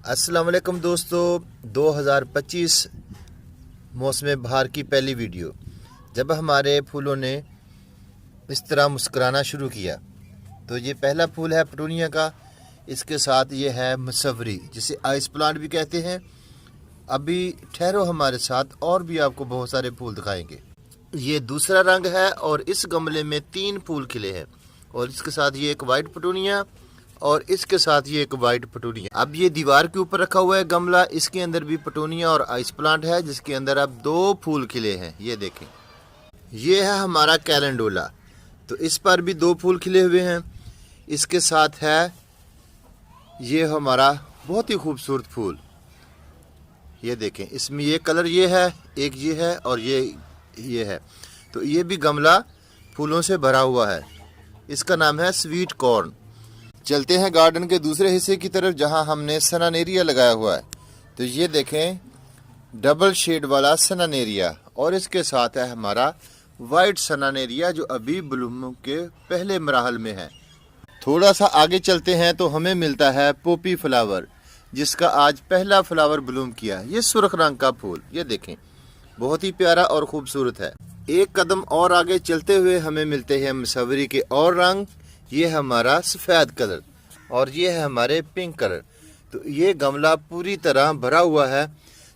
अस्सलाम वालेकुम दोस्तों, 2025 मौसम बहार की पहली वीडियो। जब हमारे फूलों ने इस तरह मुस्कुराना शुरू किया तो ये पहला फूल है पटूनिया का। इसके साथ ये है मसवरी, जिसे आइस प्लांट भी कहते हैं। अभी ठहरो हमारे साथ, और भी आपको बहुत सारे फूल दिखाएंगे। ये दूसरा रंग है और इस गमले में 3 फूल खिले हैं। और इसके साथ ये एक वाइट पटूनिया और इसके साथ ये एक वाइट पटूनिया। अब ये दीवार के ऊपर रखा हुआ है गमला, इसके अंदर भी पटूनिया और आइस प्लांट है, जिसके अंदर अब 2 फूल खिले हैं। ये देखें, ये है हमारा कैलेंडुला, तो इस पर भी 2 फूल खिले हुए हैं। इसके साथ है ये हमारा बहुत ही खूबसूरत फूल। ये देखें, इसमें ये कलर ये है, एक ये है और ये है। तो ये भी गमला फूलों से भरा हुआ है। इसका नाम है स्वीट कॉर्न। चलते हैं गार्डन के दूसरे हिस्से की तरफ, जहां हमने सनानेरिया लगाया हुआ है। तो ये देखें, डबल शेड वाला सनानेरिया, और इसके साथ है हमारा वाइट सनानेरिया, जो अभी ब्लूम के पहले मराहल में है। थोड़ा सा आगे चलते हैं तो हमें मिलता है पोपी फ्लावर, जिसका आज पहला फ्लावर ब्लूम किया। ये सुर्ख रंग का फूल, ये देखें, बहुत ही प्यारा और खूबसूरत है। एक कदम और आगे चलते हुए हमें मिलते हैं मसवरी के और रंग। ये हमारा सफ़ेद कलर और ये है हमारे पिंक कलर। तो ये गमला पूरी तरह भरा हुआ है,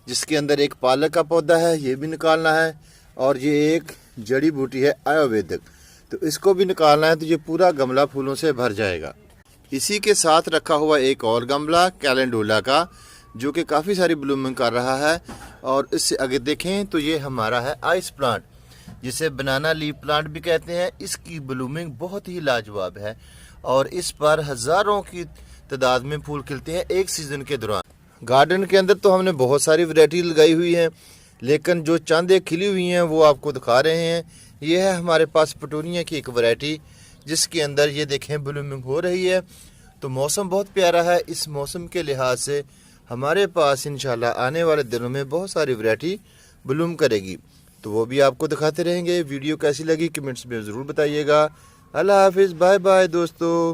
जिसके अंदर एक पालक का पौधा है, ये भी निकालना है। और ये एक जड़ी बूटी है आयुर्वेदिक, तो इसको भी निकालना है। तो ये पूरा गमला फूलों से भर जाएगा। इसी के साथ रखा हुआ एक और गमला कैलेंडुला का, जो कि काफ़ी सारी ब्लूमिंग कर रहा है। और इससे आगे देखें तो ये हमारा है आइस प्लांट, जिसे बनाना लीफ प्लांट भी कहते हैं। इसकी ब्लूमिंग बहुत ही लाजवाब है और इस पर हज़ारों की तादाद में फूल खिलते हैं एक सीज़न के दौरान। गार्डन के अंदर तो हमने बहुत सारी वैरायटी लगाई हुई है, लेकिन जो चंद खिली हुई हैं वो आपको दिखा रहे हैं। ये है हमारे पास पटूनिया की एक वैरायटी, जिसके अंदर ये देखें ब्लूमिंग हो रही है। तो मौसम बहुत प्यारा है। इस मौसम के लिहाज से हमारे पास इंशाल्लाह आने वाले दिनों में बहुत सारी वैरायटी ब्लूम करेगी, तो वो भी आपको दिखाते रहेंगे। वीडियो कैसी लगी कमेंट्स में ज़रूर बताइएगा। अल्लाह हाफिज़, बाय बाय दोस्तों।